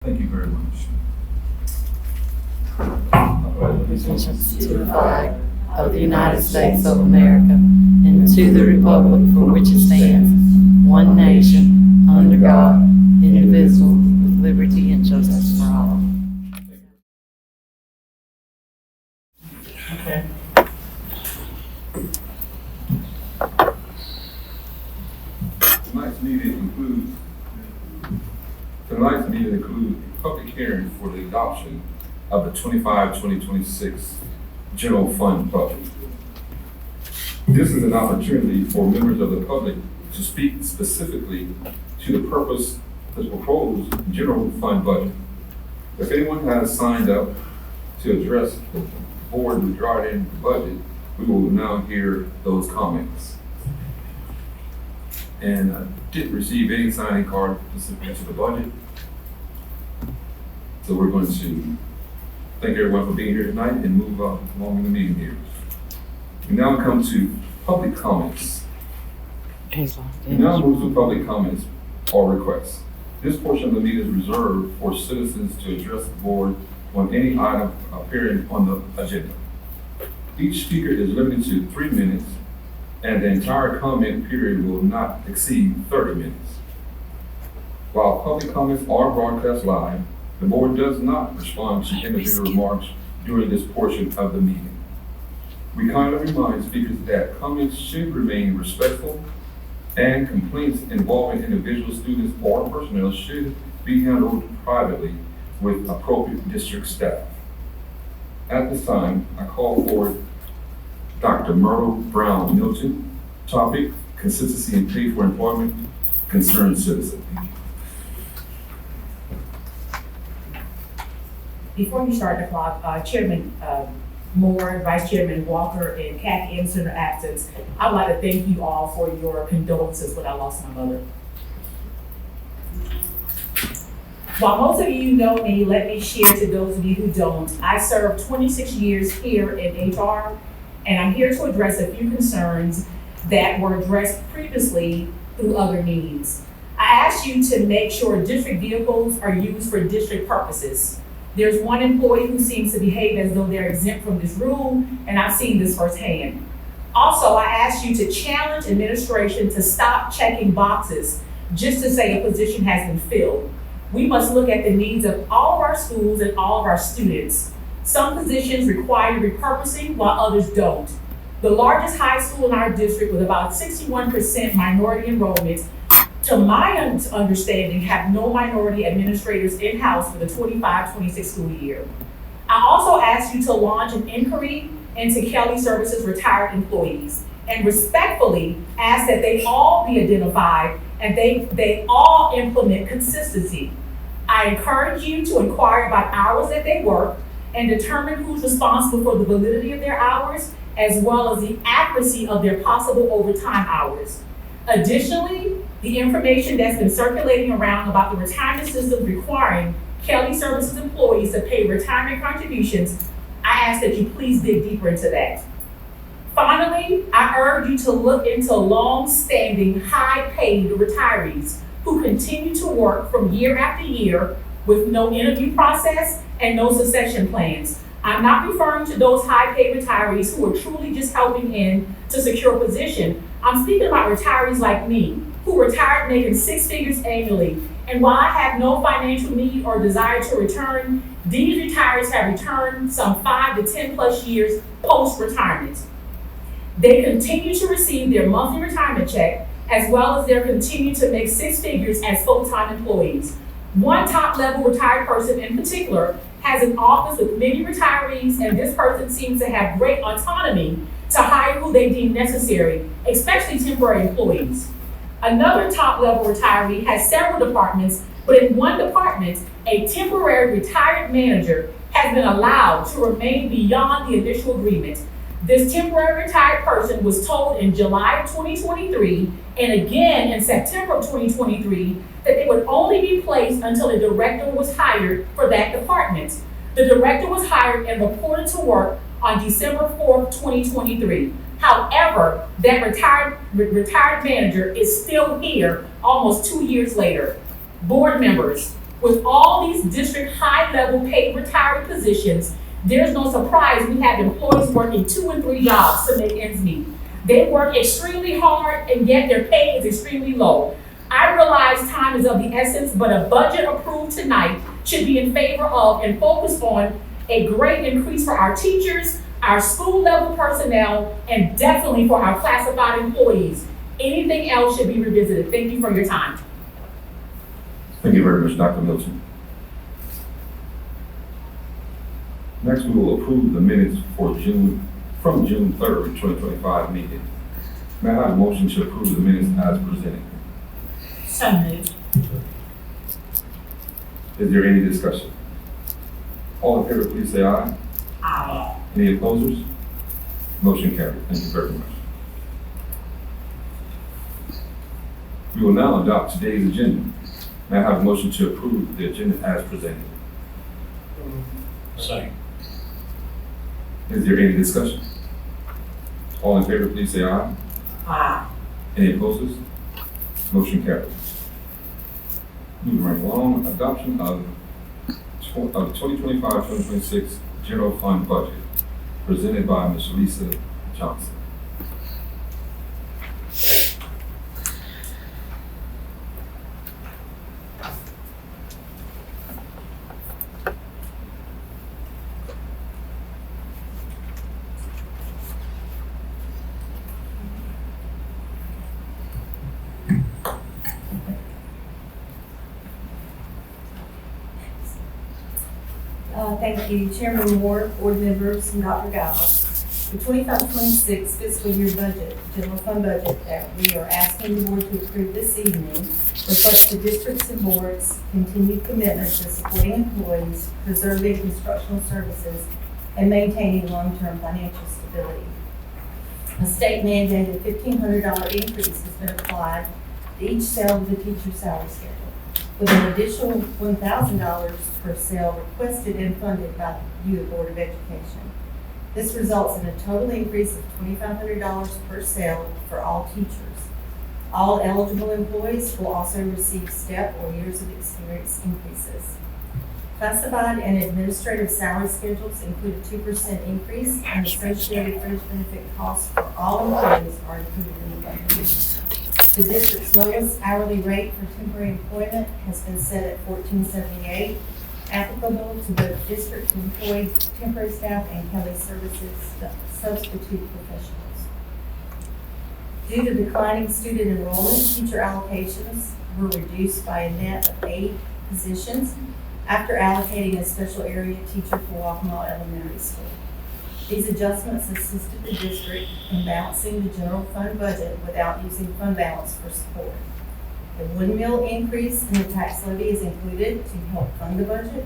Thank you very much. Allegiance to the flag of the United States of America and to the republic for which it stands, one nation, under God, indivisible, with liberty and justice for all. Okay. Tonight's meeting includes a public hearing for the adoption of the 2026 general fund budget. This is an opportunity for members of the public to speak specifically to the purpose of the proposed general fund budget. If anyone has signed up to address the board regarding the budget, we will now hear those comments. And I didn't receive any signing card specific to the budget. So we're going to thank everyone for being here tonight and move along in the meeting here. We now come to public comments. We now move to public comments or requests. This portion of the meeting is reserved for citizens to address the board on any item appearing on the agenda. Each speaker is limited to 3 minutes, and the entire comment period will not exceed 30 minutes. While public comments are broadcast live, the board does not respond to individual remarks during this portion of the meeting. We kindly remind speakers that comments should remain respectful, and complaints involving individual students or personnel should be handled privately with appropriate district staff. At this time, I call for Dr. Myrtle Brown Milton. Topic: consistency in pay for employment, concerned citizen. Before you start the clock, Chairman Moore, Vice Chairman Walker, and Kathy in her absence, I'd like to thank you all for your condolences when I lost my mother. While most of you know me, let me share to those of you who don't. I served 26 years here in HR, and I'm here to address a few concerns that were addressed previously through other means. I asked you to make sure district vehicles are used for district purposes. There's one employee who seems to behave as though they're exempt from this rule, and I've seen this firsthand. Also, I asked you to challenge administration to stop checking boxes just to say a position has been filled. We must look at the needs of all of our schools and all of our students. Some positions require repurposing while others don't. The largest high school in our district with about 61% minority enrollment, to my understanding, have no minority administrators in-house for the 25-26 school year. I also asked you to launch an inquiry into Kelly Services retired employees and respectfully ask that they all be identified and they all implement consistency. I encourage you to inquire about hours that they work and determine who's responsible for the validity of their hours as well as the accuracy of their possible overtime hours. Additionally, the information that's been circulating around about the retirement system requiring Kelly Services employees to pay retirement contributions, I ask that you please dig deeper into that. Finally, I urge you to look into long-standing, high-paid retirees who continue to work from year after year with no interview process and no succession plans. I'm not referring to those high-paid retirees who are truly just helping in to secure a position. I'm speaking about retirees like me, who retired making 6 figures annually. And while I have no financial need or desire to return, these retirees have returned some 5 to 10 plus years post-retirement. They continue to receive their monthly retirement check, as well as they continue to make 6 figures as full-time employees. One top-level retired person in particular has an office with many retirees, and this person seems to have great autonomy to hire who they deem necessary, especially temporary employees. Another top-level retiree has several departments, but in one department, a temporary retired manager has been allowed to remain beyond the initial agreement. This temporary retired person was told in July of 2023 and again in September of 2023 that they would only be placed until a director was hired for that department. The director was hired and reported to work on December 4th, 2023. However, that retired manager is still here almost 2 years later. Board members, With all these district high-level paid retiree positions, there's no surprise we have employees working 2 and 3 jobs to make ends meet. They work extremely hard and yet their pay is extremely low. I realize time is of the essence, but a budget approved tonight should be in favor of and focus on a great increase for our teachers, our school level personnel, and definitely for our classified employees. Anything else should be revisited. Thank you for your time. Thank you very much, Dr. Milton. Next, we will approve the minutes from June 3rd, 2025 meeting. May I have a motion to approve the minutes as presented? So moved. Is there any discussion? All in favor, please say aye. Aye. Any opposers? Motion carried. Thank you very much. We will now adopt today's agenda. May I have a motion to approve the agenda as presented? Second. Is there any discussion? All in favor, please say aye. Aye. Any opposers? Motion carried. Moving right along, adoption of 2025-2026 general fund budget presented by Ms. Lisa Johnson. Thank you, Chairman Moore, board members, and Dr. Giles. The 25-26 fiscal year budget, general fund budget that we are asking the board to approve this evening reflects the districts and boards' continued commitment to supporting employees, preserving instructional services, and maintaining long-term financial stability. A state mandated $1,500 increase has been applied to each cell of the teacher salary schedule, with an additional $1,000 per cell requested and funded by you, the Board of Education. This results in a total increase of $2,500 per cell for all teachers. All eligible employees will also receive step or years of experience increases. Classified and administrative salary schedules include a 2% increase, and associated fringe benefit costs for all employees are included in the budget. The district's lowest hourly rate for temporary employment has been set at $14.78, applicable to both district employed temporary staff and Kelly Services substitute professionals. Due to declining student enrollment, teacher allocations were reduced by a net of 8 positions after allocating a special area teacher for Waccamaw Elementary School. These adjustments assisted the district in balancing the general fund budget without using fund balance for support. The 1 mil increase in the tax levy is included to help fund the budget,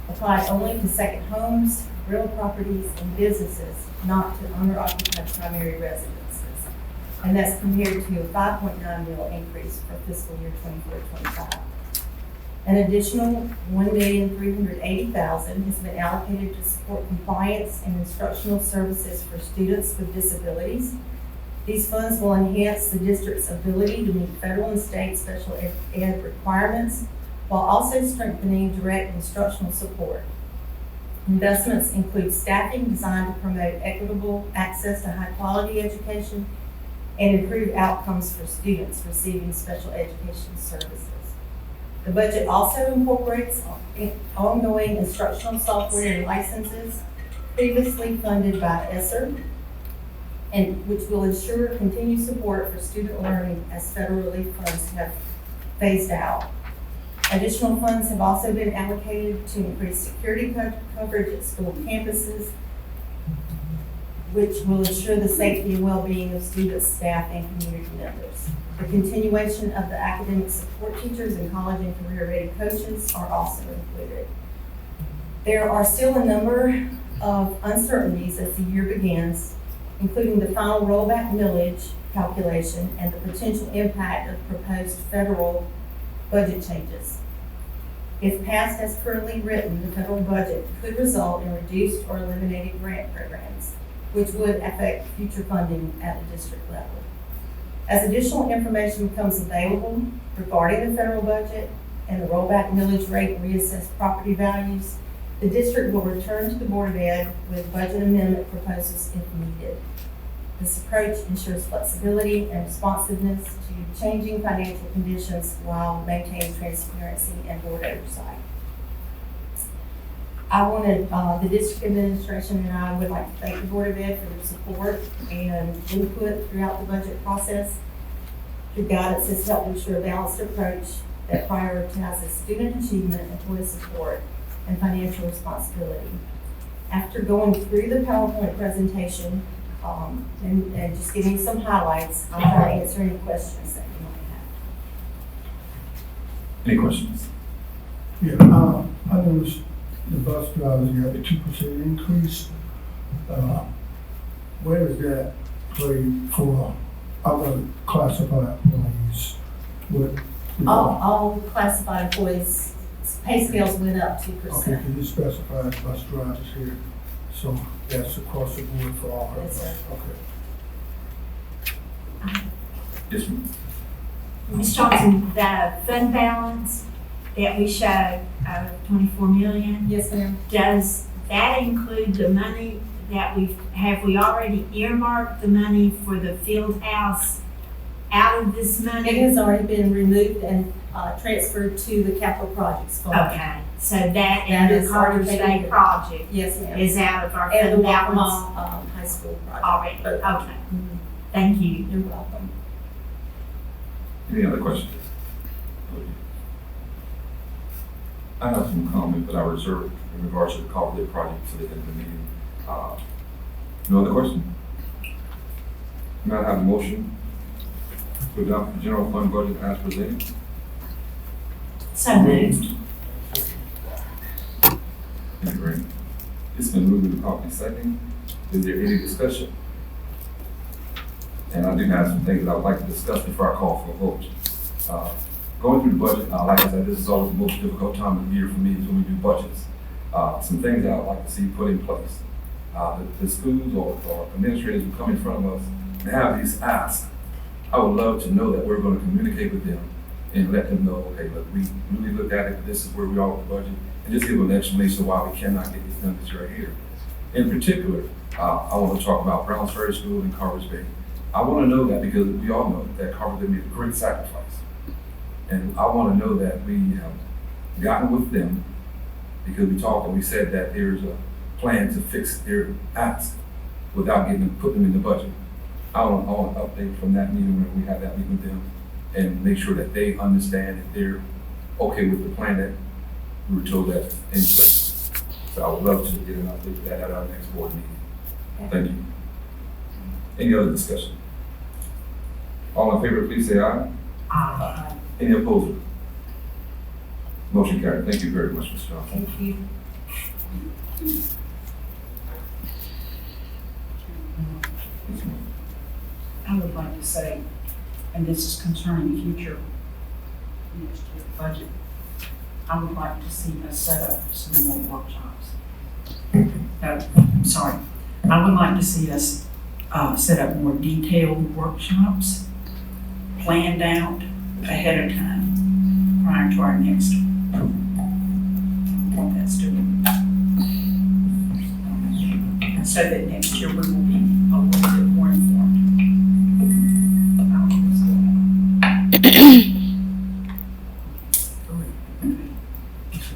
applied only to second homes, real properties, and businesses, not to owner-occupied primary residences. And that's compared to a 5.9 mil increase for fiscal year 24-25. An additional $1,380,000 has been allocated to support compliance and instructional services for students with disabilities. These funds will enhance the district's ability to meet federal and state special ed requirements while also strengthening direct instructional support. Investments include staffing designed to promote equitable access to high-quality education and improve outcomes for students receiving special education services. The budget also incorporates ongoing instructional software and licenses previously funded by ESSER, and which will ensure continued support for student learning as federal relief funds have phased out. Additional funds have also been allocated to increase security coverage at school campuses, which will ensure the safety and well-being of students, staff, and community members. The continuation of the academic support teachers and college and career-ready coaches are also included. There are still a number of uncertainties as the year begins, including the final rollback millage calculation and the potential impact of proposed federal budget changes. If passed as currently written, the federal budget could result in reduced or eliminated grant programs, which would affect future funding at the district level. As additional information becomes available regarding the federal budget, and the rollback millage rate reassessed property values, the district will return to the Board of Ed with budget amendment proposals if needed. This approach ensures flexibility and responsiveness to changing financial conditions while maintaining transparency and board oversight. I wanted, the district administration and I would like to thank the Board of Ed for their support and input throughout the budget process. Your guidance has helped ensure a balanced approach that prioritizes student achievement, employee support, and financial responsibility. After going through the PowerPoint presentation, and just giving you some highlights, I'll try to answer any questions that you might have. Any questions? Yeah, I noticed the bus drivers, you have a 2% increase. Where does that play for other classified employees? What? All classified employees, pay scales went up 2%. Okay, can you specify bus drivers here? So that's across the board for all of Yes, us? sir. Okay. Yes, ma'am. Ms. Johnson, the fund balance that we show of 24 million, Yes, ma'am. does that include the money that have we already earmarked the money for the field house out of this It money? has already been removed and transferred to the capital projects fund. Okay, so that That and is the Carter already taken State care of. project Yes, ma'am. is out of our And the fund balance Waccamaw High School project. already? Okay, Mhm. thank you. You're welcome. Any other questions? I have some comment, but I reserve in regards to the Carver project to the end of the meeting. No other question? May I have a motion to adopt the general fund budget as presented? So moved. Thank you, Randy. It's been moved and properly second. Is there any discussion? And I do have some things that I would like to discuss before I call for a vote. Going through the budget, like I said, this is always the most difficult time of the year for me is when we do budgets. Some things that I'd like to see put in place. The schools or administrators who come in front of us and have these asks, I would love to know that we're going to communicate with them and let them know, okay, look, we really looked at it, this is where we are with the budget, and just give them an explanation why we cannot get these numbers right here. In particular, I want to talk about Browns Ferry School and Carver's Bay. I want to know that because we all know that Carver's Bay made a great sacrifice. And I want to know that we have gotten with them because we talked and we said that there's a plan to fix their ask without putting them in the budget. I want an update from that meeting when we have that meeting with them and make sure that they understand that they're okay with the plan that we were told that's in place. So I would love to get an update of that at our next board meeting. Thank you. Any other discussion? All in favor, please say aye. Aye. Any opposed? Motion carried. Thank you very much, Ms. Johnson. Thank you. Yes, ma'am. I would like to say, and this is concerning the future next year's budget, I would like to see us set up some more workshops. I'm sorry, I would like to see us set up more detailed workshops, planned out ahead of time, prior to our next what that's doing. So that next year we will be a little bit more informed.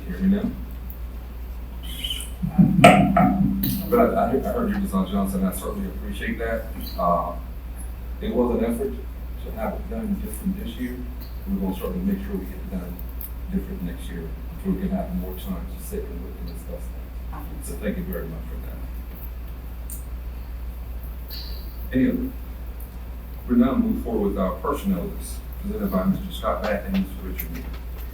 Hear me now? But I heard you, Ms. Johnson, I certainly appreciate that. It was an effort to have it done different this year. We're going to certainly make sure we get it done different next year, so we can have more time to sit and look and discuss that. So thank you very much for that. Any other? We'll now move forward with our personnel list, presented by Mr. Scott Back and Mr. Richard Meade.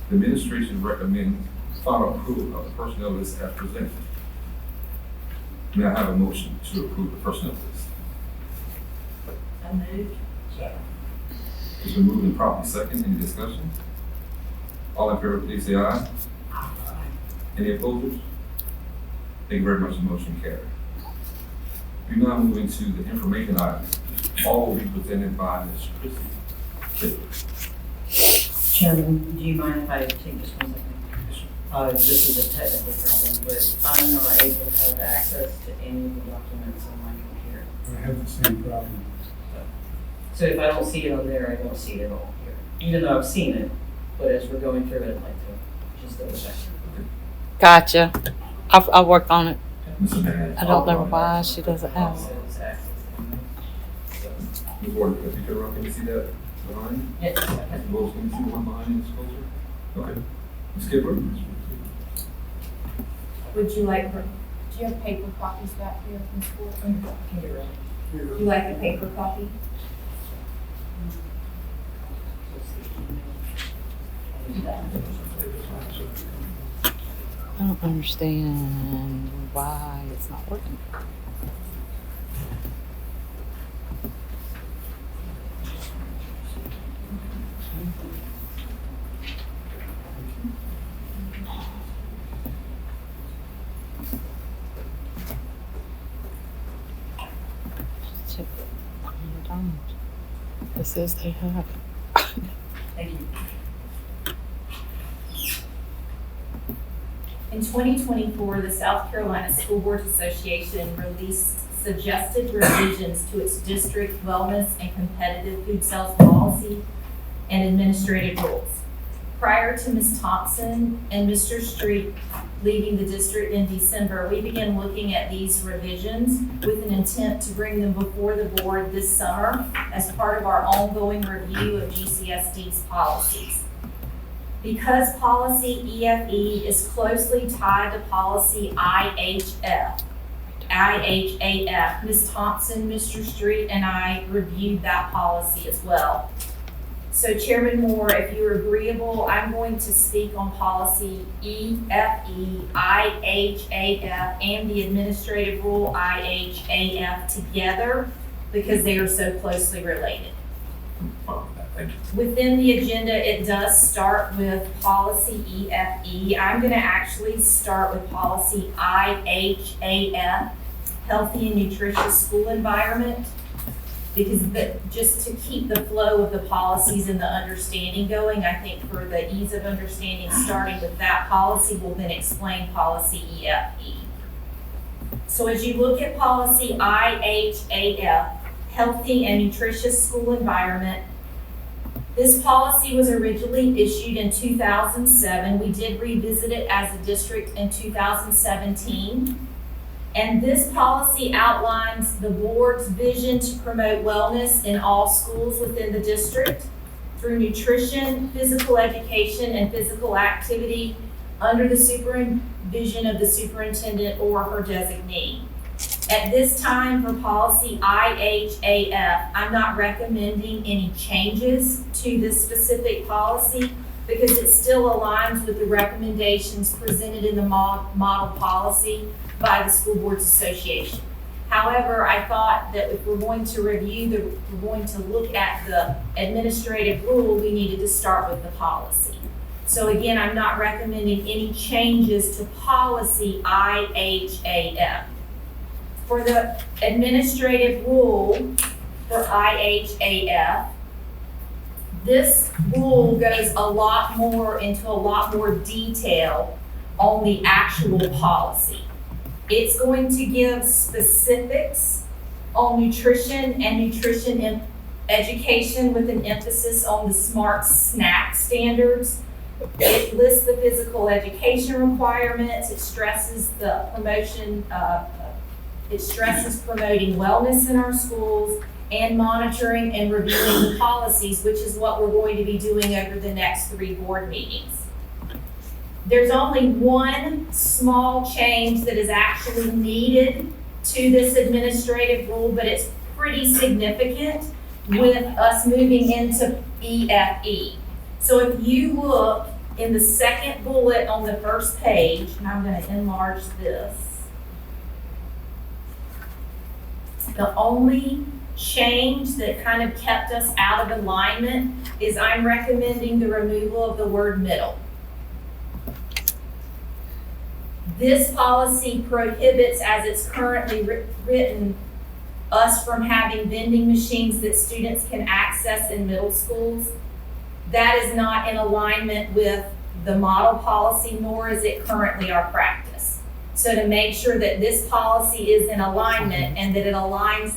The administration recommends final approval of the personnel list as presented. May I have a motion to approve the personnel list? So moved. It's been moved and properly second. Any discussion? All in favor, please say aye. Any opposers? Thank you very much. The motion carried. We now move into the information items. All will be presented by Ms. Chrissy Kittler. Chairman, do you mind if I take just 1 second? This is a technical problem, but I'm not able to have access to any of the documents on my computer. I have the same problem. So if I don't see it on there, I don't see it at all here. Even though I've seen it, but as we're going through it, I'd like to just double check. Gotcha. I'll work on it. Mr. Mann. I don't know why she doesn't have it. Says access. Ms. Ward, if you turn around, can you see that behind? Yes. Mr. Bowles, can you see the one behind you, Ms. Coulter? Okay. Ms. Skipper? Would you like, do you have paper copies back here from school? Would you like a paper copy? I don't understand why it's not working. It says they have. Thank you. In 2024, the South Carolina School Boards Association released suggested revisions to its district wellness and competitive food sales policy and administrative rules. Prior to Ms. Thompson and Mr. Street leaving the district in December, we began looking at these revisions with an intent to bring them before the board this summer as part of our ongoing review of GCSD's policies. Because policy EFE is closely tied to policy IHAF, Ms. Thompson, Mr. Street, and I reviewed that policy as well. So Chairman Moore, if you're agreeable, I'm going to speak on policy EFE, IHAF, and the administrative rule IHAF together because they are so closely related. Thank you. Within the agenda, it does start with policy EFE. I'm going to actually start with policy IHAF, healthy and nutritious school environment, because just to keep the flow of the policies and the understanding going, I think for the ease of understanding, starting with that policy, we'll then explain policy EFE. So as you look at policy IHAF, healthy and nutritious school environment, this policy was originally issued in 2007. We did revisit it as a district in 2017. And this policy outlines the board's vision to promote wellness in all schools within the district through nutrition, physical education, and physical activity under the supervision of the superintendent or her designee. At this time for policy IHAF, I'm not recommending any changes to this specific policy because it still aligns with the recommendations presented in the model policy by the School Boards Association. However, I thought that if we're going to we're going to look at the administrative rule, we needed to start with the policy. So again, I'm not recommending any changes to policy IHAF. For the administrative rule for IHAF, this rule goes a lot more into a lot more detail on the actual policy. It's going to give specifics on nutrition and nutrition education with an emphasis on the SMART snack standards. It lists the physical education requirements. It stresses the promotion. It stresses promoting wellness in our schools and monitoring and reviewing the policies, which is what we're going to be doing over the next 3 board meetings. There's only one small change that is actually needed to this administrative rule, but it's pretty significant with us moving into EFE. So if you look in the second bullet on the first page, and I'm going to enlarge this, the only change that kind of kept us out of alignment is I'm recommending the removal of the word middle. This policy prohibits, as it's currently written, us from having vending machines that students can access in middle schools. that is not in alignment with the model policy, nor is it currently our practice. So to make sure that this policy is in alignment and that it aligns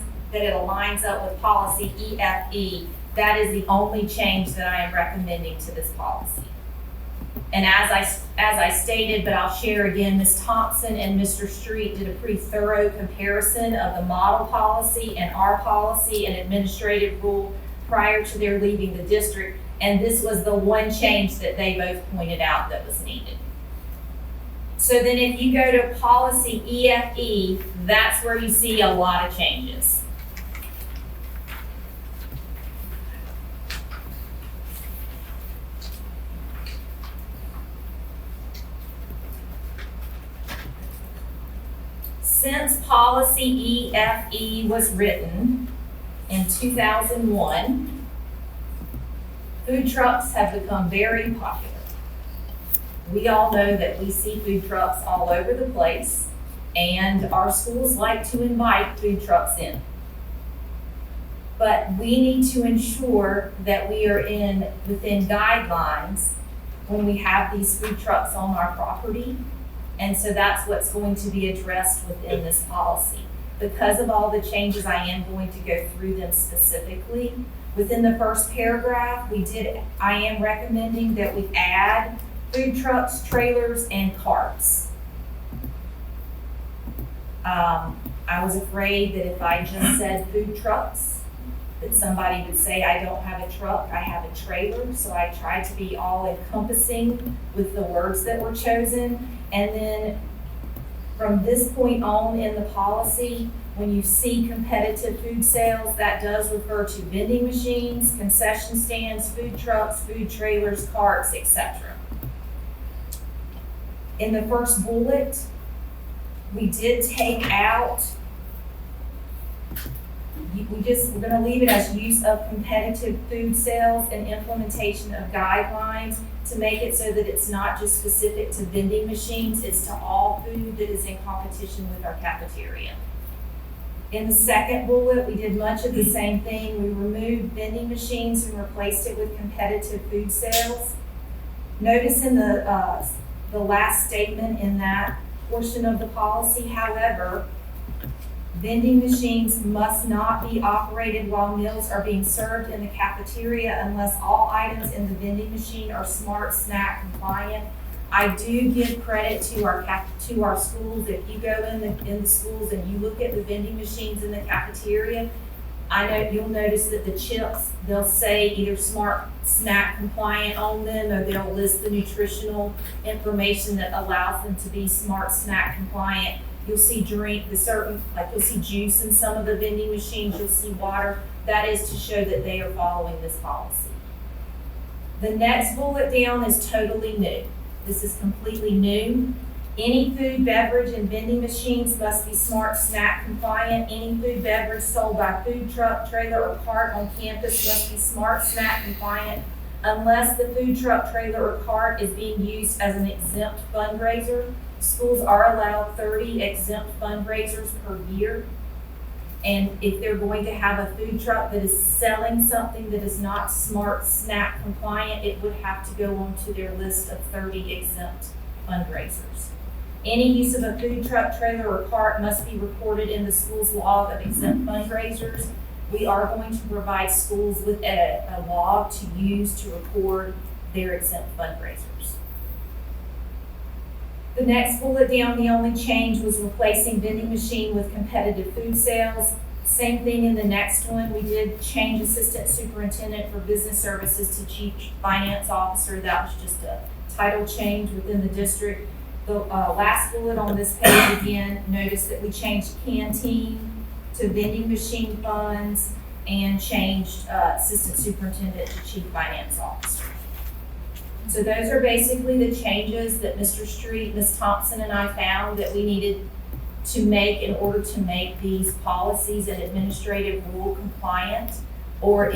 up with policy EFE, that is the only change that I am recommending to this policy. And as I stated, but I'll share again, Ms. Thompson and Mr. Street did a pretty thorough comparison of the model policy and our policy and administrative rule prior to their leaving the district. And this was the one change that they both pointed out that was needed. So then if you go to policy EFE, that's where you see a lot of changes. Since policy EFE was written in 2001, food trucks have become very popular. We all know that we see food trucks all over the place, and our schools like to invite food trucks in. But we need to ensure that we are within guidelines when we have these food trucks on our property. And so that's what's going to be addressed within this policy. Because of all the changes, I am going to go through them specifically. Within the first paragraph, I am recommending that we add food trucks, trailers, and carts. I was afraid that if I just said food trucks, that somebody would say, I don't have a truck, I have a trailer. So I tried to be all encompassing with the words that were chosen. And then from this point on in the policy, when you see competitive food sales, that does refer to vending machines, concession stands, food trucks, food trailers, carts, etc. In the first bullet, we did take out, we're gonna leave it as use of competitive food sales and implementation of guidelines to make it so that it's not just specific to vending machines, it's to all food that is in competition with our cafeteria. In the second bullet, we did much of the same thing. We removed vending machines and replaced it with competitive food sales. Notice in the last statement in that portion of the policy, however, vending machines must not be operated while meals are being served in the cafeteria unless all items in the vending machine are Smart Snack compliant. I do give credit to our schools. If you go in the schools and you look at the vending machines in the cafeteria, I know you'll notice that the chips, they'll say either Smart Snack compliant on them, or they'll list the nutritional information that allows them to be Smart Snack compliant. You'll see you'll see juice in some of the vending machines, you'll see water. That is to show that they are following this policy. The next bullet down is totally new. This is completely new. Any food, beverage, and vending machines must be Smart Snack compliant. Any food, beverage sold by food truck, trailer, or cart on campus must be Smart Snack compliant unless the food truck, trailer, or cart is being used as an exempt fundraiser. Schools are allowed 30 exempt fundraisers per year. And if they're going to have a food truck that is selling something that is not Smart Snack compliant, it would have to go onto their list of 30 exempt fundraisers. Any use of a food truck, trailer, or cart must be recorded in the school's log of exempt fundraisers. We are going to provide schools with a log to use to record their exempt fundraisers. The next bullet down, the only change was replacing vending machine with competitive food sales. Same thing in the next one. We did change assistant superintendent for business services to chief finance officer. That was just a title change within the district. The last bullet on this page again, notice that we changed canteen to vending machine funds and changed assistant superintendent to chief finance officer. So those are basically the changes that Mr. Street, Ms. Thompson, and I found that we needed to make in order to make these policies and administrative rule compliant, or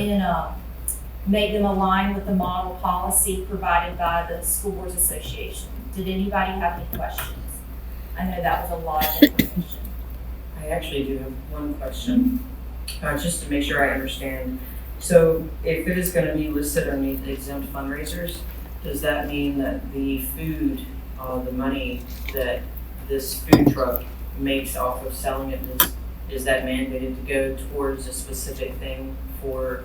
make them align with the model policy provided by the School Boards Association. Did anybody have any questions? I know that was a lot of information. I actually do have one question, just to make sure I understand. So if it is gonna be listed underneath exempt fundraisers, does that mean that the food, the money that this food truck makes off of selling it, is that mandated to go towards a specific thing for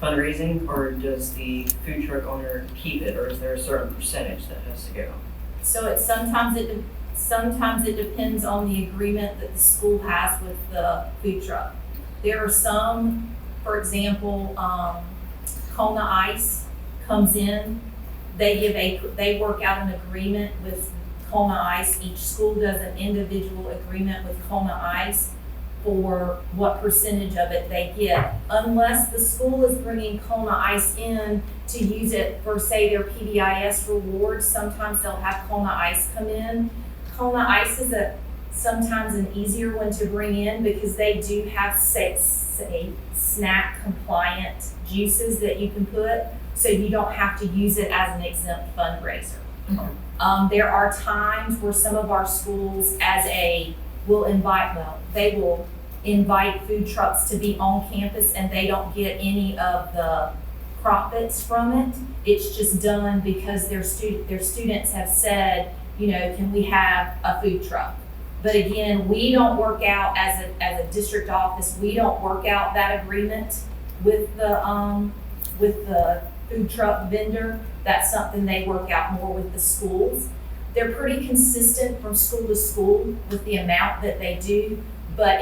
fundraising? Or does the food truck owner keep it, or is there a certain percentage that has to go? So sometimes it depends on the agreement that the school has with the food truck. There are some, for example, Kona Ice comes in, they work out an agreement with Kona Ice. Each school does an individual agreement with Kona Ice for what percentage of it they get. Unless the school is bringing Kona Ice in to use it for, say, their PBIS rewards, sometimes they'll have Kona Ice come in. Kona Ice is sometimes an easier one to bring in because they do have, say snack compliant juices that you can put, so you don't have to use it as an exempt fundraiser. There are times where some of our schools they will invite food trucks to be on campus and they don't get any of the profits from it. It's just done because their students have said, can we have a food truck? But again, we don't work out as a district office, we don't work out that agreement with the food truck vendor. That's something they work out more with the schools. They're pretty consistent from school to school with the amount that they do, but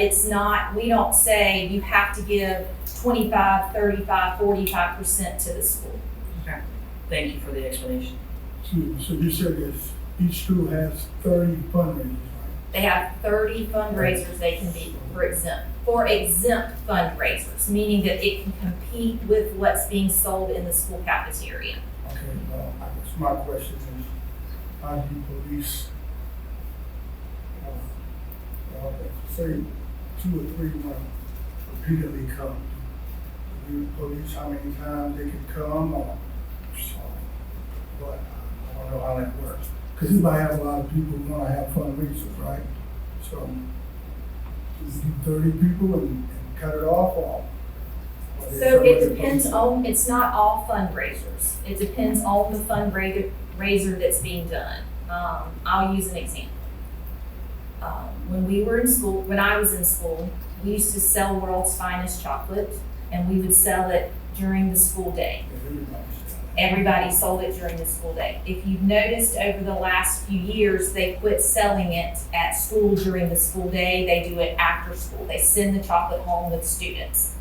we don't say you have to give 25, 35, 45% to the school. Okay. Thank you for the explanation. So you said each school has 30 fundraisers, right? They have 30 fundraisers they can be for exempt fundraisers, meaning that it can compete with what's being sold in the school cafeteria. Okay, I guess my question is, how do you police, say 2 or 3 want repeatedly come? Do you police how many times they can come, or what? I don't know how that works. Because you might have a lot of people who want to have fundraisers, right? So, you do 30 people and cut it off, or? So it depends on, it's not all fundraisers. It depends on the fundraiser that's being done. I'll use an example. When I was in school, we used to sell World's Finest chocolate, and we would sell it during the school day. Everybody sold it during the school day. If you've noticed over the last few years, they quit selling it at school during the school day. They do it after school. They send the chocolate home with students.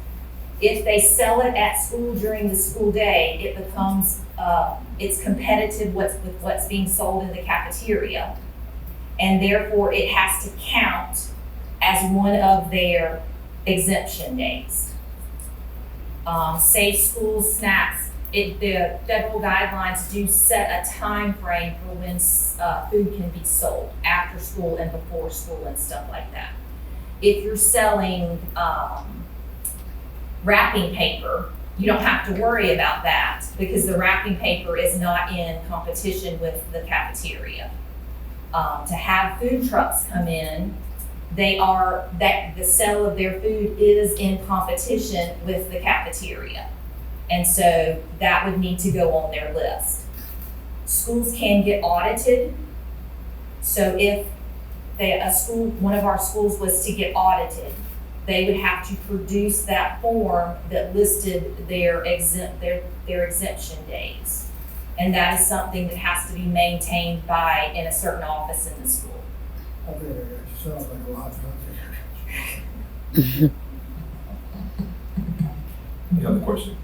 If they sell it at school during the school day, it becomes, it's competitive with what's being sold in the cafeteria. And therefore, it has to count as one of their exemption days. Safe school snacks, the federal guidelines do set a time frame for when food can be sold, after school and before school and stuff like that. If you're selling wrapping paper, you don't have to worry about that because the wrapping paper is not in competition with the cafeteria. To have food trucks come in, the sale of their food is in competition with the cafeteria. And so that would need to go on their list. Schools can get audited. So if one of our schools was to get audited, they would have to produce that form that listed their exemption days. And that is something that has to be maintained in a certain office in the school. Okay, that sounds like a lot of Any other question?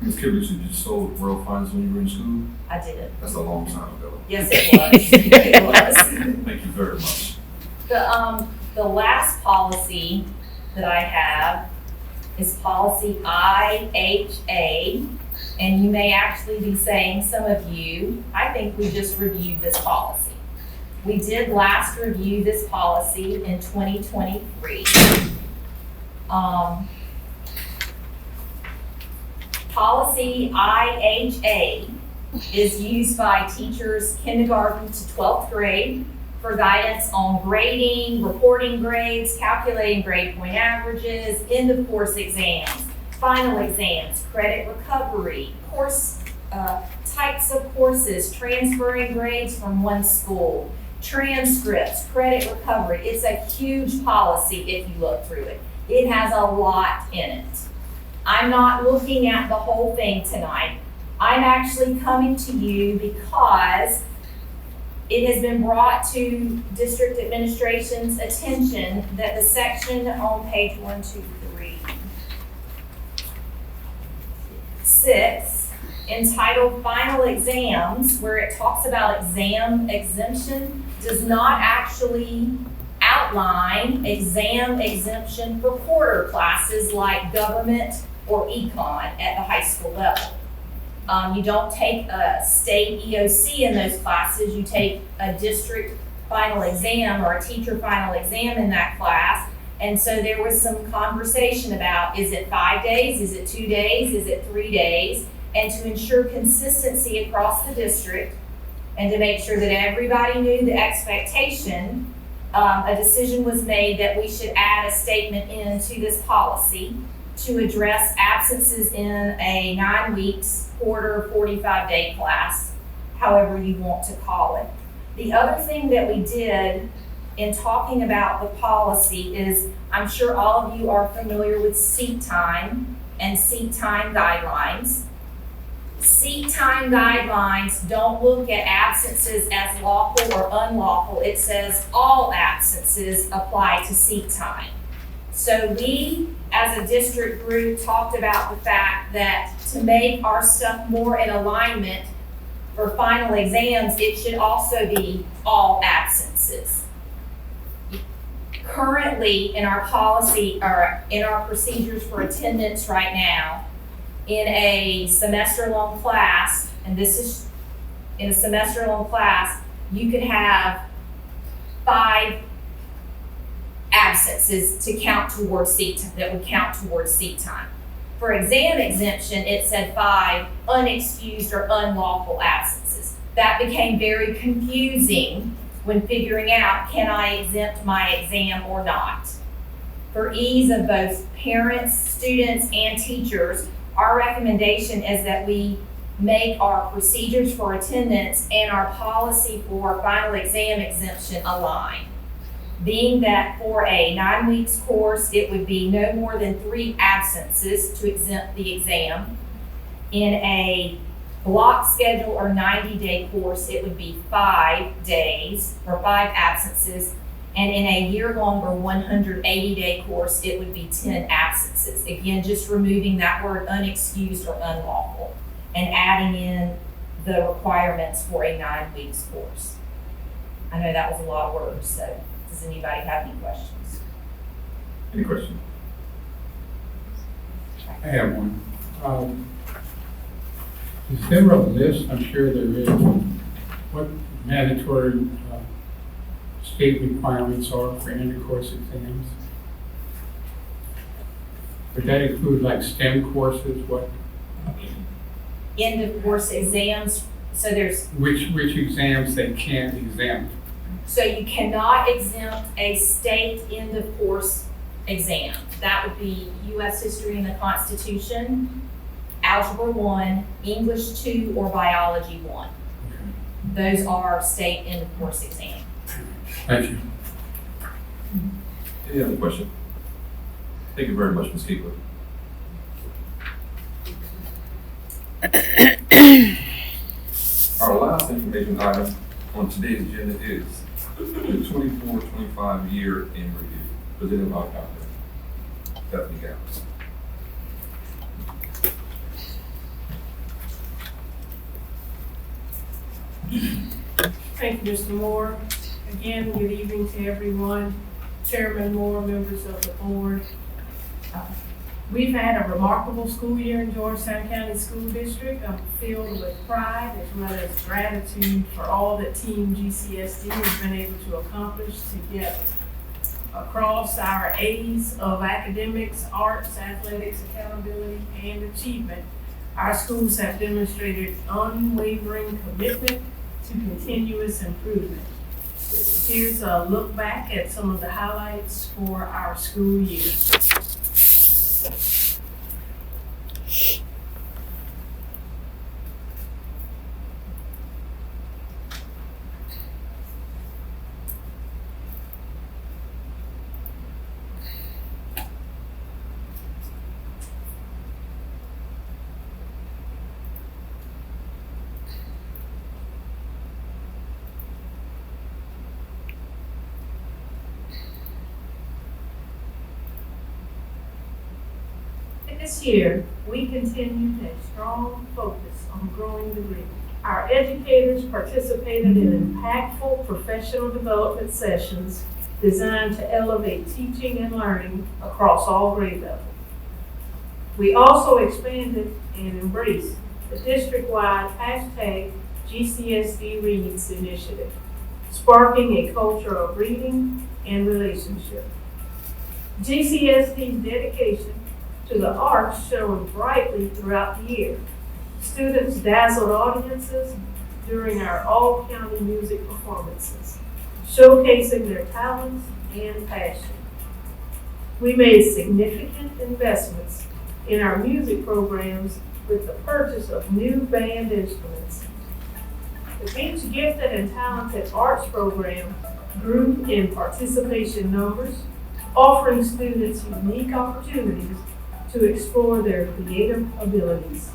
Ms. Kibbles, you just sold World Finest when you were in school? I did it. That's a long time ago. Yes, it was. It was. Thank you very much. The last policy that I have is policy IHA, and you may actually be saying, some of you, I think we just reviewed this policy. We did last review this policy in 2023. Policy IHA is used by teachers kindergarten to 12th grade for guidance on grading, reporting grades, calculating grade point averages, end of course exams, final exams, credit recovery, course types of courses, transferring grades from one school, transcripts, credit recovery. It's a huge policy if you look through it. It has a lot in it. I'm not looking at the whole thing tonight. I'm actually coming to you because it has been brought to district administration's attention that the section on page 6 entitled Final Exams, where it talks about exam exemption, does not actually outline exam exemption for quarter classes like government or econ at the high school level. You don't take a state EOC in those classes, you take a district final exam or a teacher final exam in that class. And so there was some conversation about, is it 5 days, is it 2 days, is it 3 days? And to ensure consistency across the district and to make sure that everybody knew the expectation, a decision was made that we should add a statement into this policy to address absences in a 9 weeks, quarter, 45-day class, however you want to call it. The other thing that we did in talking about the policy is, I'm sure all of you are familiar with seat time and seat time guidelines. Seat time guidelines don't look at absences as lawful or unlawful. It says all absences apply to seat time. So we, as a district group, talked about the fact that to make our stuff more in alignment for final exams, it should also be all absences. Currently, in our policy, or in our procedures for attendance right now, in a semester-long class, and this is in a semester-long class, you could have 5 absences to count towards seat time, that would count towards seat time. For exam exemption, it said 5 unexcused or unlawful absences. That became very confusing when figuring out, can I exempt my exam or not? For ease of both parents, students, and teachers, our recommendation is that we make our procedures for attendance and our policy for final exam exemption align. Being that for a 9 weeks course, it would be no more than 3 absences to exempt the exam. In a block schedule or 90-day course, it would be 5 days or 5 absences. And in a year-long or 180-day course, it would be 10 absences. Again, just removing that word unexcused or unlawful and adding in the requirements for a 9 weeks course. I know that was a lot of words, so does anybody have any questions? Any questions? I have one. Is there a list, I'm sure there is, what mandatory state requirements are for intercourse exams? Would that include like STEM courses? What? End of course exams, so there's, Which exams they can't exempt? so you cannot exempt a state end of course exam. That would be U.S. History and the Constitution, Algebra 1, English 2, or Biology 1. Those are state end of course exams. Thank you. Any other question? Thank you very much, Ms. Keeper. Our last information item on today's agenda is the 24-25 year in review, presented by Dr. Stephanie Gowns. Thank you, Mr. Moore. Again, good evening to everyone, Chairman Moore, members of the board. We've had a remarkable school year in Georgetown County School District. I'm filled with pride as well as gratitude for all that Team GCSD has been able to accomplish together. Across our A's of academics, arts, athletics, accountability, and achievement, our schools have demonstrated unwavering commitment to continuous improvement. Here's a look back at some of the highlights for our school year. This year, we continued a strong focus on growing the reading. Our educators participated in impactful professional development sessions designed to elevate teaching and learning across all grade levels. We also expanded and embraced the district-wide #GCSD Reads initiative, sparking a culture of reading and relationship. GCSD's dedication to the arts shone brightly throughout the year. Students dazzled audiences during our all-county music performances, showcasing their talents and passion. We made significant investments in our music programs with the purchase of new band instruments. The Beach Gifted and Talented Arts program grew in participation numbers, offering students unique opportunities to explore their creative abilities.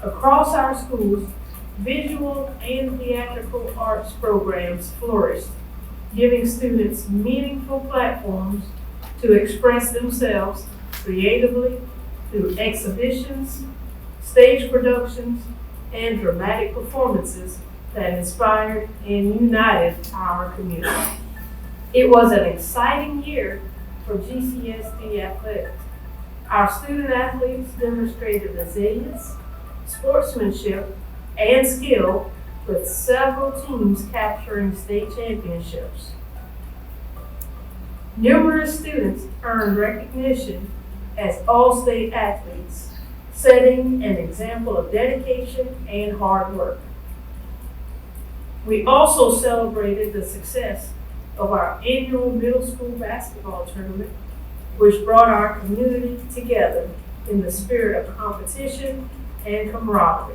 Across our schools, visual and theatrical arts programs flourished, giving students meaningful platforms to express themselves creatively through exhibitions, stage productions, and dramatic performances that inspired and united our community. It was an exciting year for GCSD athletics. Our student athletes demonstrated resilience, sportsmanship, and skill, with several teams capturing state championships. Numerous students earned recognition as all-state athletes, setting an example of dedication and hard work. We also celebrated the success of our annual middle school basketball tournament, which brought our community together in the spirit of competition and camaraderie.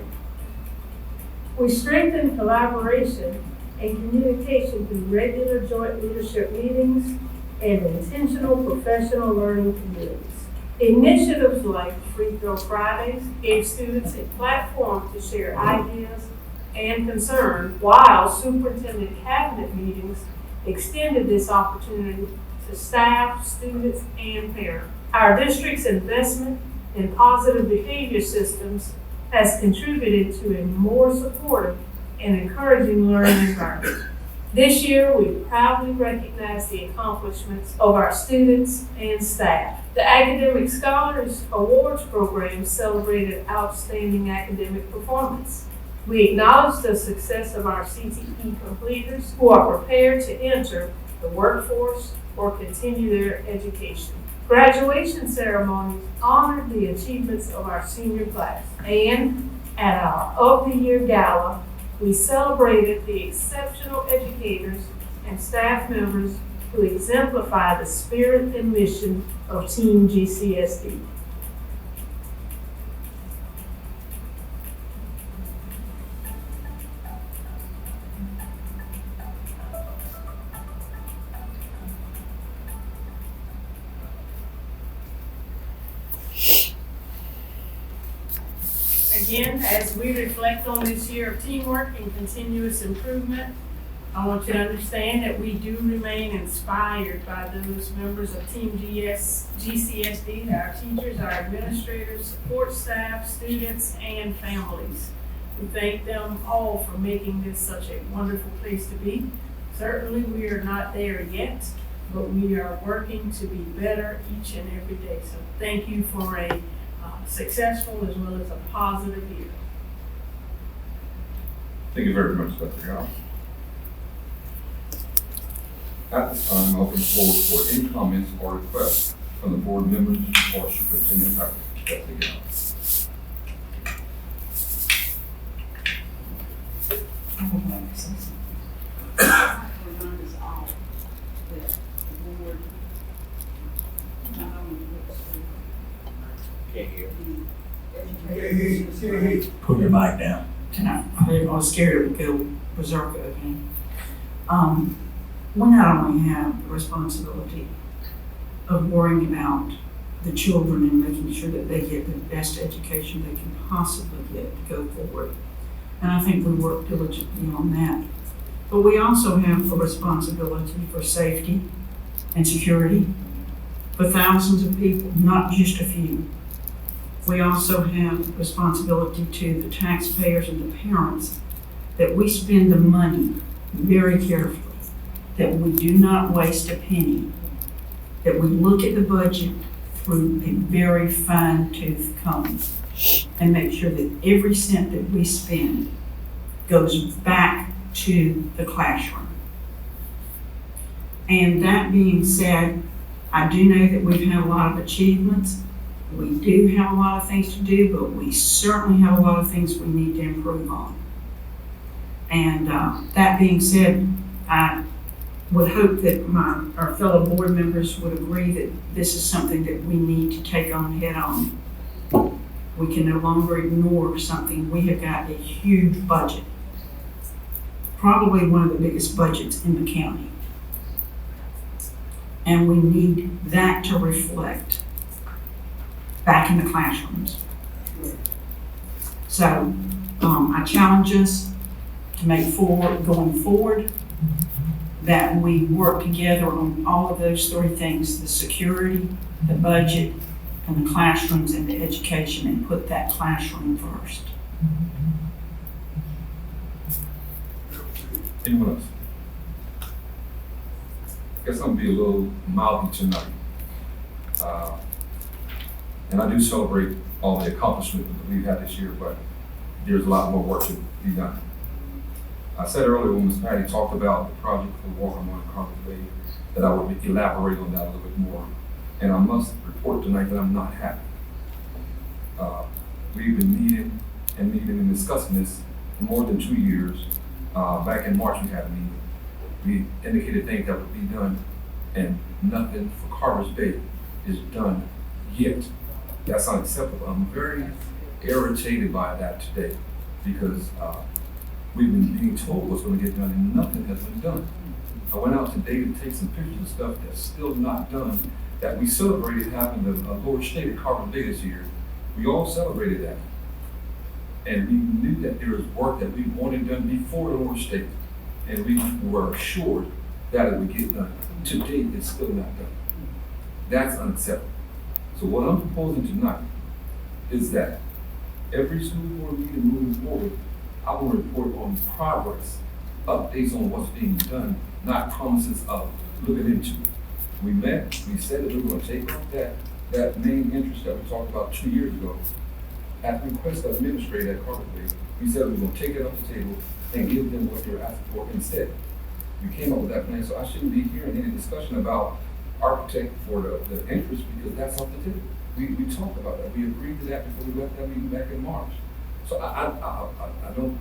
We strengthened collaboration and communication through regular joint leadership meetings and intentional professional learning communities. Initiatives like Free Throw Fridays gave students a platform to share ideas and concerns, while superintendent cabinet meetings extended this opportunity to staff, students, and parents. Our district's investment in positive behavior systems has contributed to a more supportive and encouraging learning environment. This year, we proudly recognize the accomplishments of our students and staff. The Academic Scholars Awards program celebrated outstanding academic performance. We acknowledge the success of our CTE completers who are prepared to enter the workforce or continue their education. Graduation ceremonies honored the achievements of our senior class, and at our Of the Year Gala, we celebrated the exceptional educators and staff members who exemplify the spirit and mission of Team GCSD. Again, as we reflect on this year of teamwork and continuous improvement, I want you to understand that we do remain inspired by those members of Team GCSD, our teachers, our administrators, support staff, students, and families. We thank them all for making this such a wonderful place to be. Certainly, we are not there yet, but we are working to be better each and every day. So thank you for a successful as well as a positive year. Thank you very much, Dr. Goff. At this time, I open the floor for any comments or requests from the board members or Superintendent Dr. Goff. I would like to say something. Put your mic down. I was scared it would go berserk again. We not only have the responsibility of worrying about the children and making sure that they get the best education they can possibly get to go forward. And I think we work diligently on that. But we also have a responsibility for safety and security for thousands of people, not just a few. We also have responsibility to the taxpayers and the parents that we spend the money very carefully, that we do not waste a penny, that we look at the budget through a very fine-tooth comb and make sure that every cent that we spend goes back to the classroom. And that being said, I do know that we've had a lot of achievements. We do have a lot of things to do, but we certainly have a lot of things we need to improve on. And that being said, I would hope that our fellow board members would agree that this is something that we need to take on head on. We can no longer ignore something. We have got a huge budget, probably one of the biggest budgets in the county. And we need that to reflect back in the classrooms. So I challenge us to make going forward, that we work together on all of those three things: the security, the budget, and the classrooms and the education, and put that classroom first. Anyone else? I guess I'm gonna be a little mouthy tonight. And I do celebrate all the accomplishments that we've had this year, but there's a lot more work to be done. I said earlier when Ms. Patty talked about the project for Walker Moore and Carter Bay, that I would elaborate on that a little bit more. And I must report tonight that I'm not happy. We've been meeting and discussing this for more than 2 years. Back in March, we had a meeting. We indicated things that would be done, and nothing for Carter's Bay is done yet. That's unacceptable. I'm very irritated by that today, because we've been being told what's going to get done and nothing has been done. I went out today to take some pictures of stuff that's still not done, that we celebrated having the Lord State at Carter Bay this year. We all celebrated that. And we knew that there was work that we wanted done before the Lord State. And we were assured that it would get done. Today, it's still not done. That's unacceptable. So what I'm proposing tonight is that every school board meeting moving forward, I will report on progress, updates on what's being done, not promises of looking into. We met, we said that we were going to take off that main interest that we talked about 2 years ago. At the request of administrator at Carter Bay, we said we were going to take it off the table and give them what they were asking for instead. We came up with that plan, so I shouldn't be hearing any discussion about architect for the interest, because that's off the table. We talked about that. We agreed to that before we left that meeting back in March. So I don't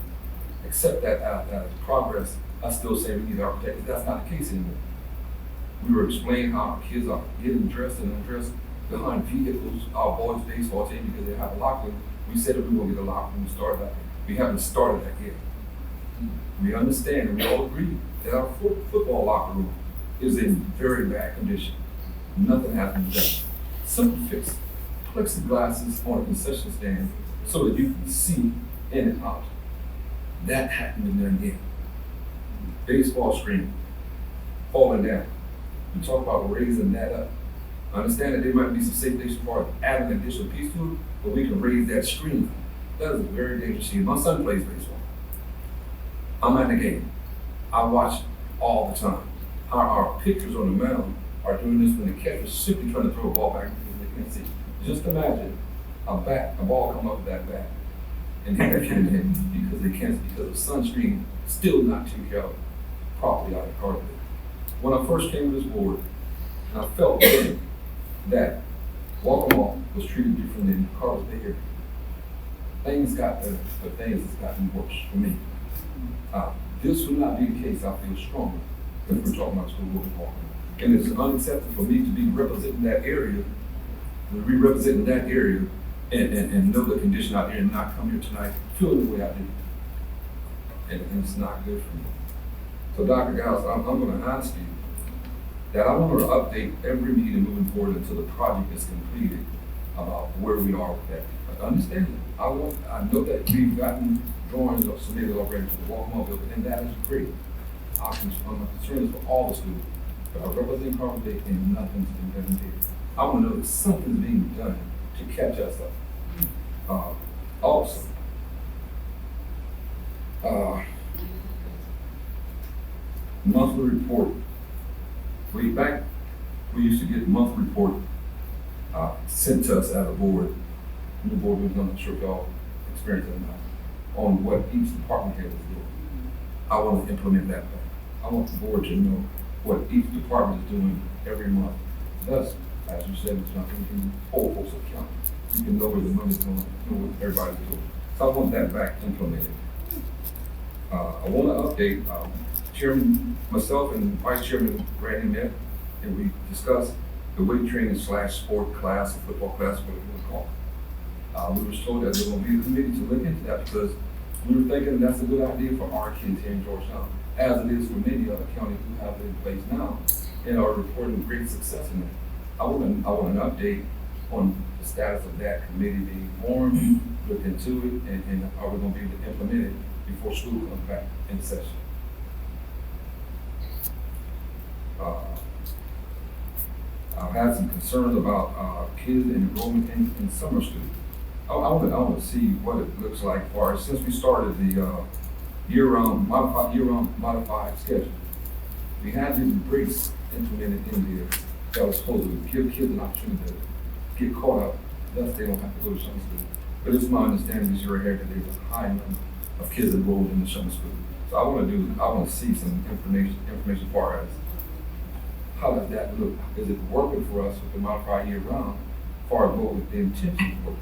accept that as progress. I still say we need architects. That's not the case anymore. We were explaining how our kids are getting dressed and undressed behind vehicles, our boys' baseball team, because they have a locker room. We said that we were going to get a locker room started that. We haven't started that yet. We understand and we all agree that our football locker room is in very bad condition. Nothing has been done. Simple fix. Plexiglasses on a concession stand so that you can see in and out. That hadn't been done yet. Baseball screen falling down. We talk about raising that up. I understand that there might be some safety issues for adding an additional piece to it, but we can raise that screen. That is very dangerous. My son plays baseball. I'm at the game. I watch all the time. Our pitchers on the mound are doing this when the catcher's simply trying to throw a ball back because they can't see. Just imagine a ball come up with that bat and hit that kid in the head because they can't, because of sunscreen still not taken care of properly out of Carter Bay. When I first came to this board, I felt that Walker was treated differently than Carter Bay area. Things got better, but things has gotten worse for me. This would not be the case, I feel strongly, if we're talking about school board Walker. And it's unacceptable for me to be representing that area we representing that area and know the condition out there and not come here tonight feeling the way I did. And it's not good for me. So Dr. Giles, I'm gonna ask you that I want to update every meeting moving forward until the project is completed about where we are with that. But understand that I know that we've gotten drawings of submitted already to the Walkmore building, and that is great. My concern is for all the students, but I represent Carver Day and nothing's been done here. I want to know that something's being done to catch us up. Also, monthly report. Way back, we used to get monthly report sent to us as a board. New board was not sure if y'all experienced it or not, on what each department head was doing. I want to implement that back. I want the board to know what each department is doing every month. Thus, as you said, it's not in whole folks account. You can know where the money's going, know what everybody's doing. So I want that back implemented. I want to update, Chairman, myself and Vice Chairman Randy met, and we discussed the weight training / sport class, or football class, whatever you want to call it. We were told that there will be a committee to look into that because we were thinking that's a good idea for our kids here in Georgetown, as it is for many other counties who have it in place now and are reporting great success in it. I want an update on the status of that committee being formed, look into it, and are we going to be able to implement it before school comes back in session. I've had some concerns about kids enrollment in summer school. I want to see what it looks like for us since we started the modified schedule. We had these breaks implemented in there that was supposed to give kids an opportunity to get caught up, thus they don't have to go to summer school. But it's my understanding this year ahead that there's a high number of kids enrolled in the summer school. So I want to see some information as far as how does that look? Is it working for us with the modified year round as far as what was the intention for?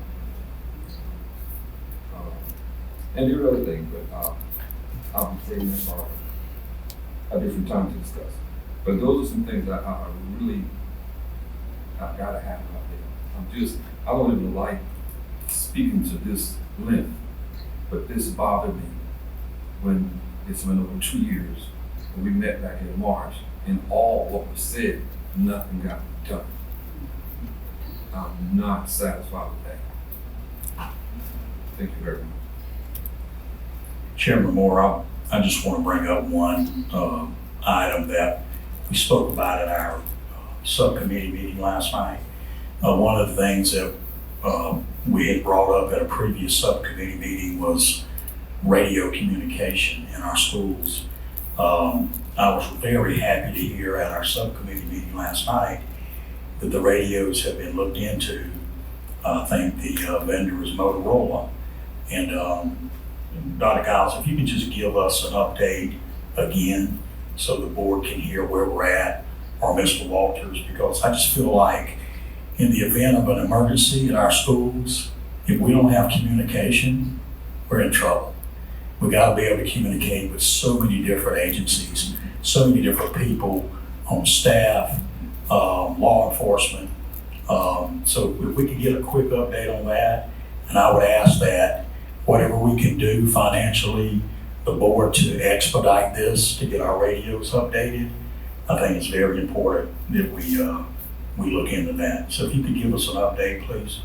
And there are other things, but I'll be saving that for a different time to discuss. But those are some things that I really gotta have out there. I don't even like speaking to this length, but this bothered me when it's been over 2 years and we met back in March and all what was said, nothing got done. I'm not satisfied with that. Thank you very much. Chairman Moore, I just want to bring up one item that we spoke about at our subcommittee meeting last night. One of the things that we had brought up at a previous subcommittee meeting was radio communication in our schools. I was very happy to hear at our subcommittee meeting last night that the radios have been looked into. I think the vendor is Motorola. And Dr. Giles, if you could just give us an update again so the board can hear where we're at, or Mr. Walters, because I just feel like in the event of an emergency in our schools, if we don't have communication, we're in trouble. We got to be able to communicate with so many different agencies, so many different people on staff, law enforcement. So if we could get a quick update on that, and I would ask that whatever we can do financially, the board to expedite this to get our radios updated, I think it's very important that we look into that. So if you could give us an update, please.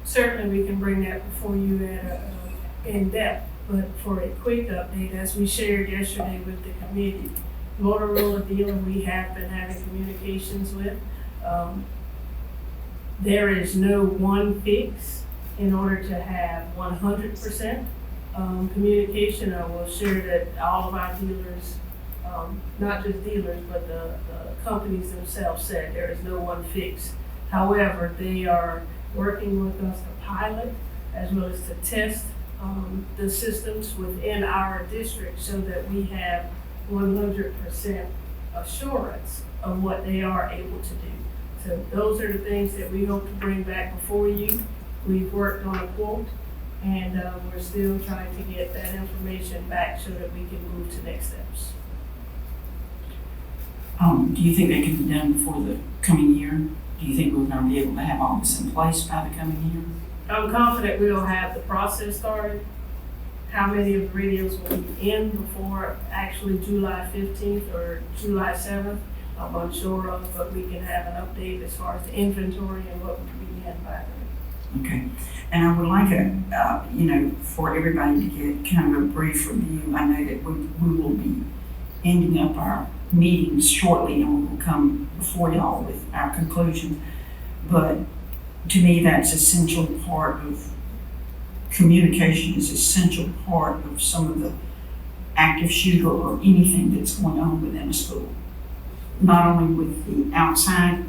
Certainly, we can bring that before you at in depth, but for a quick update, as we shared yesterday with the committee, Motorola dealer we have been having communications with. There is no one fix in order to have 100% communication. I will share that all of our dealers, not just dealers, but the companies themselves said there is no one fix. However, they are working with us to pilot as well as to test the systems within our district so that we have 100% assurance of what they are able to do. So those are the things that we hope to bring back before you. We've worked on a quote, and we're still trying to get that information back so that we can move to next steps. Do you think that can be done before the coming year? Do Do you think we're gonna be able to have all this in place by the coming year? I'm confident we'll have the process started. How many of the radios will be in before actually July 15th or July 7th? I'm unsure of, but we can have an update as far as the inventory and what will be in by then. Okay, and I would like for everybody to get kind of a brief review. I know that we will be ending up our meetings shortly and we will come before y'all with our conclusion. But to me, that's essential part of communication is essential part of some of the active shooter or anything that's going on within a school. Not only with the outside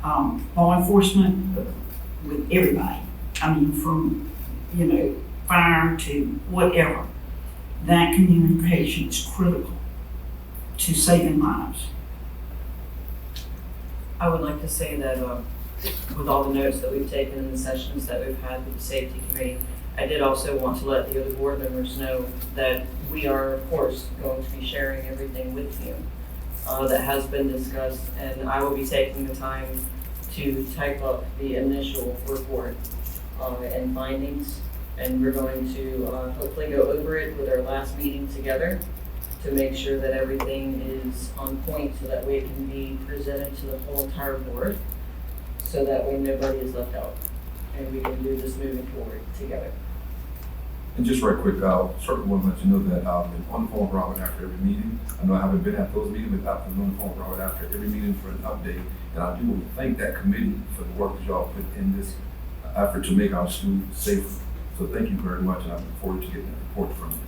law enforcement, but with everybody. I mean, from, fire to whatever. That communication is critical to saving lives. I would like to say that with all the notes that we've taken in the sessions that we've had with the safety committee, I did also want to let the other board members know that we are, of course, going to be sharing everything with you that has been discussed, and I will be taking the time to type up the initial report and findings, and we're going to hopefully go over it with our last meeting together to make sure that everything is on point so that way it can be presented to the whole entire board so that way nobody is left out and we can do this moving forward together. And just right quick, certainly want to let you know that I've been on the phone with Robert after every meeting. I know I haven't been at those meetings, but I've been on the phone with Robert after every meeting for an update. And I do want to thank that committee for the work that y'all put in this effort to make our school safer. So thank you very much, and I look forward to getting that report from you.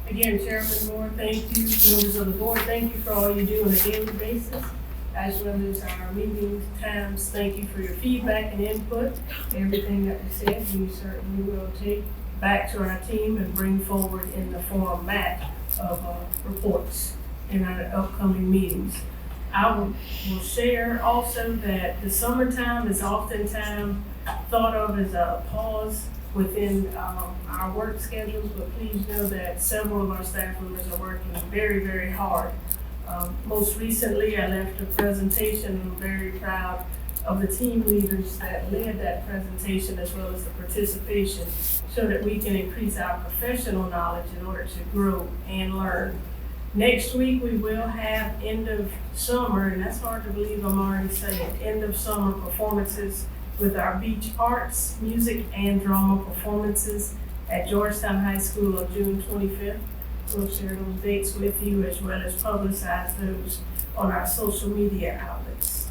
Again, Chairman Moore, thank you. Members of the board, thank you for all you do on a daily basis, as well as our meeting times. Thank you for your feedback and input. Everything that was said, we certainly will take back to our team and bring forward in the format of reports in our upcoming meetings. I will share also that the summertime is oftentimes thought of as a pause within our work schedules, but please know that several of our staff members are working very, very hard. Most recently, I left a presentation. I'm very proud of the team leaders that led that presentation as well as the participation so that we can increase our professional knowledge in order to grow and learn. Next week, we will have end of summer, and that's hard to believe I'm already saying, end of summer performances with our beach arts, music, and drama performances at Georgetown High School on June 25th. We'll share those dates with you as well as publicize those on our social media outlets.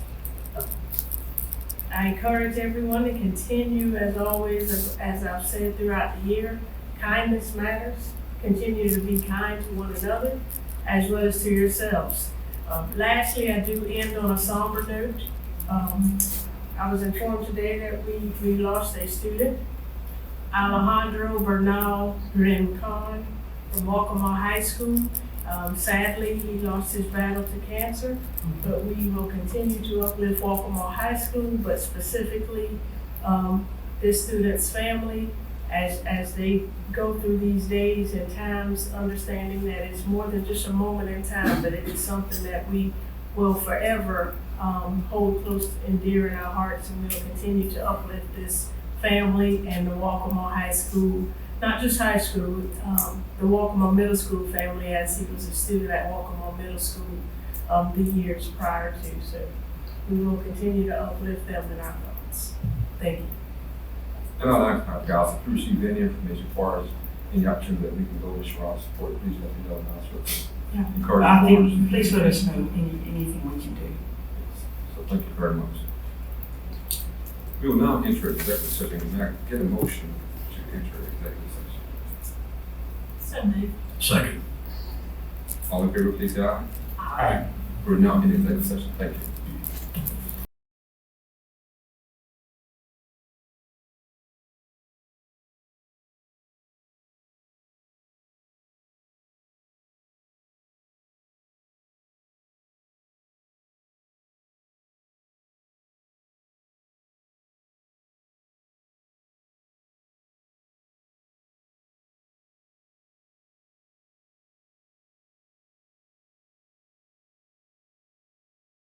I encourage everyone to continue, as always, as I've said throughout the year, kindness matters. Continue to be kind to one another as well as to yourselves. Lastly, I do end on a somber note. I was informed today that we lost a student, Alejandro Bernal Rincon from Waccamaw High School. Sadly, he lost his battle to cancer, but we will continue to uplift Waccamaw High School, but specifically this student's family as they go through these days and times, understanding that it's more than just a moment in time, but it is something that we will forever hold close and dear in our hearts, and we'll continue to uplift this family and the Waccamaw High School, not just high school, the Waccamaw Middle School family, as he was a student at Waccamaw Middle School the years prior to. So we will continue to uplift them in our thoughts. Thank you. And I'd like, guys, if you receive any information as far as any opportunity that we can go with Sherrod's support, please let me know, and I'll certainly encourage I the think, board. please let us know anything we can do. So thank you very much. We will now enter executive session, and I get a motion to enter executive session. So moved. Second. All in favor, please say aye. Aye. We're now in executive session. Thank you.